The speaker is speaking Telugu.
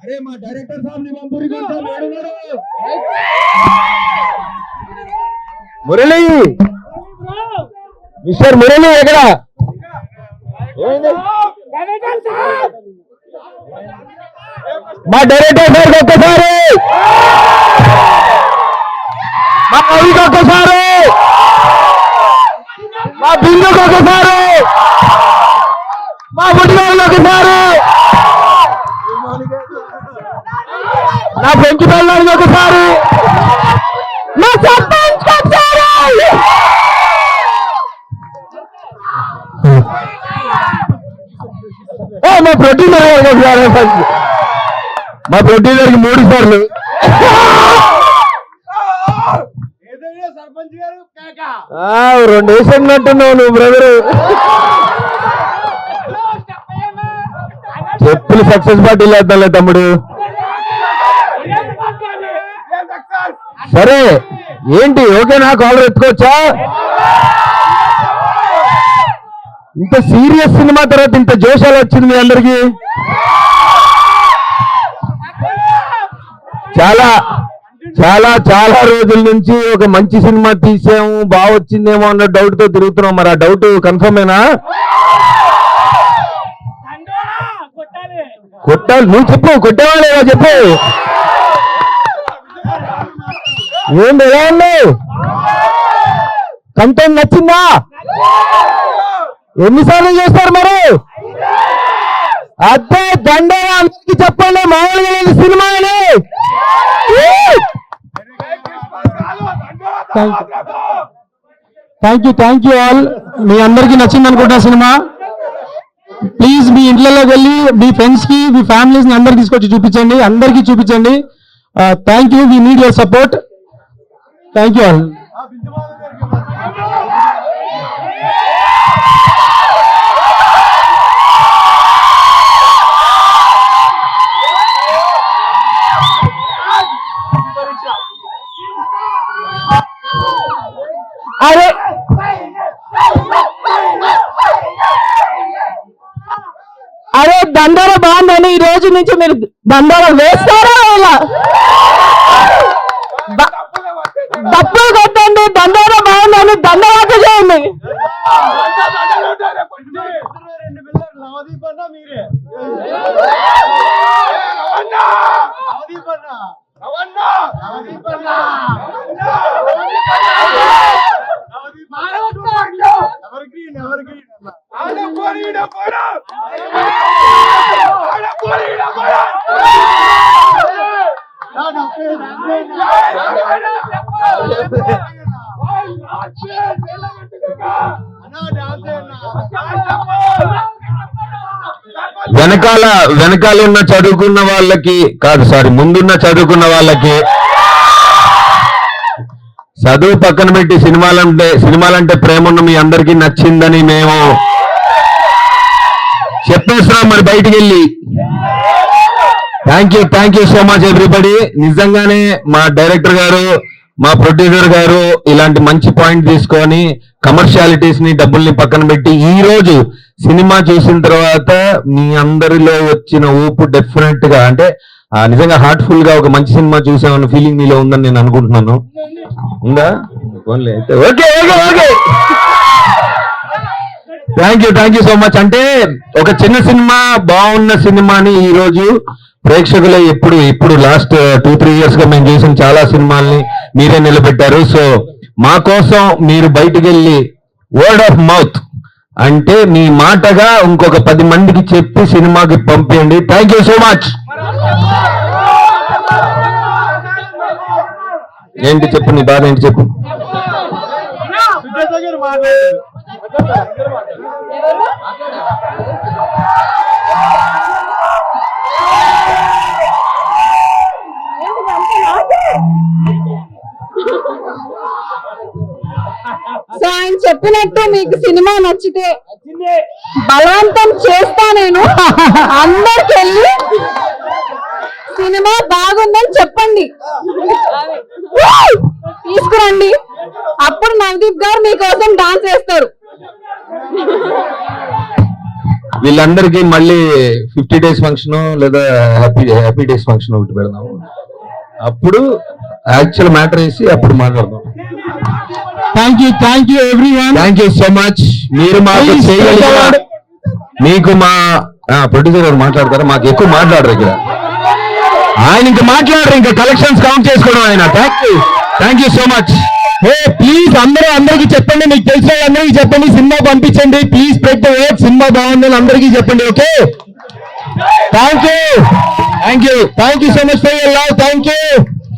अरे మా డైరెక్టర్ సాబ్ నివంపురి కొంచెం ఏడున్నారు మురళి మిస్టర్ మురళి ఎక్కడ మా డైరెక్టర్ సార్ ఒక్కసారి మా కవికి ఒక్కసారి మా బిందుకు ఒకసారి మా బుడ్డిగారికి ఒకసారి నా పెంచి పిల్లలకి ఒకసారి మా సర్పంచ్ ఒకసారి మా ప్రొడ్యూసర్ ఒకసారి మా ప్రొడ్యూసర్కి 3 సార్లు రెండు వేసినట్టున్నావు నువ్వు బ్రదరు చెప్పులు సక్సెస్ పార్టీలు వేద్దాంలే తమ్ముడు సరే ఏంటి ఓకేనా కాలర్ ఎత్తుకోవచ్చా ఇంత సీరియస్ సినిమా తర్వాత ఇంత జోషాలు వచ్చింది మీ అందరికి చాలా చాలా చాలా రోజుల నుంచి ఒక మంచి సినిమా తీసాము బాగా వచ్చిందేమో అన్న డౌట్ తో తిరుగుతున్నాం మరి ఆ డౌట్ కన్ఫర్మేనా కొట్టాలి నువ్వు చెప్పు కొట్టేవాళ్ళేవా చెప్పు ఏంటి ఎలా ఉన్నావు కంటెంట్ నచ్చిందా ఎన్నిసార్లు చేస్తారు మరి అదే దండే అందరికి చెప్పండి మామూలుగా లేదు సినిమా అని థ్యాంక్ యూ ఆల్ మీ అందరికీ నచ్చింది అనుకుంటా సినిమా ప్లీజ్ మీ ఇంట్లోకి వెళ్ళి మీ ఫ్రెండ్స్ కి మీ ఫ్యామిలీస్ ని అందరికి తీసుకొచ్చి చూపించండి అందరికీ చూపించండి thank you we need your support thank you all అరే అరే దండోర బాగుందని ఈ రోజు నుంచి మీరు దండోర వేస్తారా ఇలా డబ్బులు కొట్టండి దండోర బాగుందని దండవాక చేయండి వెనకాల ఉన్న చదువుకున్న వాళ్ళకి కాదు సారీ ముందున్న చదువుకున్న వాళ్ళకి చదువు పక్కన పెట్టి సినిమాలంటే ప్రేమ ఉన్న మీ అందరికీ నచ్చిందని మేము చెప్పేస్తున్నాం మరి బయటికి వెళ్ళి thank you so much everybody నిజంగానే మా డైరెక్టర్ గారు మా ప్రొడ్యూసర్ గారు ఇలాంటి మంచి పాయింట్ తీసుకొని కమర్షియాలిటీస్ ని డబ్బుల్ని పక్కన పెట్టి ఈ రోజు సినిమా చూసిన తర్వాత మీ అందరిలో వచ్చిన ఊపు డెఫినెట్ గా అంటే నిజంగా హార్ట్ఫుల్ గా ఒక మంచి సినిమా చూసామన్న ఫీలింగ్ మీలో ఉందని నేను అనుకుంటున్నాను ఉందా అయితే okay thank you so much అంటే ఒక చిన్న సినిమా బాగున్న సినిమాని ఈ రోజు ప్రేక్షకులే ఇప్పుడు లాస్ట్ 2-3 years గా మేము చేసిన చాలా సినిమాల్ని మీరే నిలబెట్టారు సో మా కోసం మీరు బయటికి వెళ్ళి వర్డ్ ఆఫ్ మౌత్ అంటే మీ మాటగా ఇంకొక 10 మందికి చెప్పి సినిమాకి పంపించండి థ్యాంక్ యూ సో మచ్ ఏంటి చెప్పు నీ బాధ ఏంటి చెప్పు సో ఆయన చెప్పినట్టు మీకు సినిమా నచ్చితే బలవంతం చేస్తా నేను అందరికి వెళ్ళి సినిమా బాగుందని చెప్పండి తీసుకురండి అప్పుడు నవదీప్ గారు మీకోసం డాన్స్ వేస్తారు వీళ్ళందరికీ మళ్ళీ 50 days ఫంక్షన్ లేదా హ్యాపీ డేస్ ఫంక్షన్ ఒకటి పెడదాం. అప్పుడు యాక్చువల్ మ్యాటర్ వేసి అప్పుడు మాట్లాడదాం. Thank you everyone. Thank you so much. మీరు మాకు చేయగలిగిన మీకు మా ప్రొడ్యూసర్ గారు మాట్లాడతారా? మాకు ఎక్కువ మాట్లాడరు ఇక్కడ. ఆయన ఇంకా మాట్లాడరు, ఇంకా కలెక్షన్స్ కౌంట్ చేసుకోవడం ఆయన. Thank you so much. Please అందరికీ చెప్పండి, మీకు తెలిసిన అందరికీ చెప్పండి, సినిమా పంపించండి. Please spread the word. Cinema బాగుందని అందరికీ చెప్పండి. Okay, thank you so much for your love. Thank you.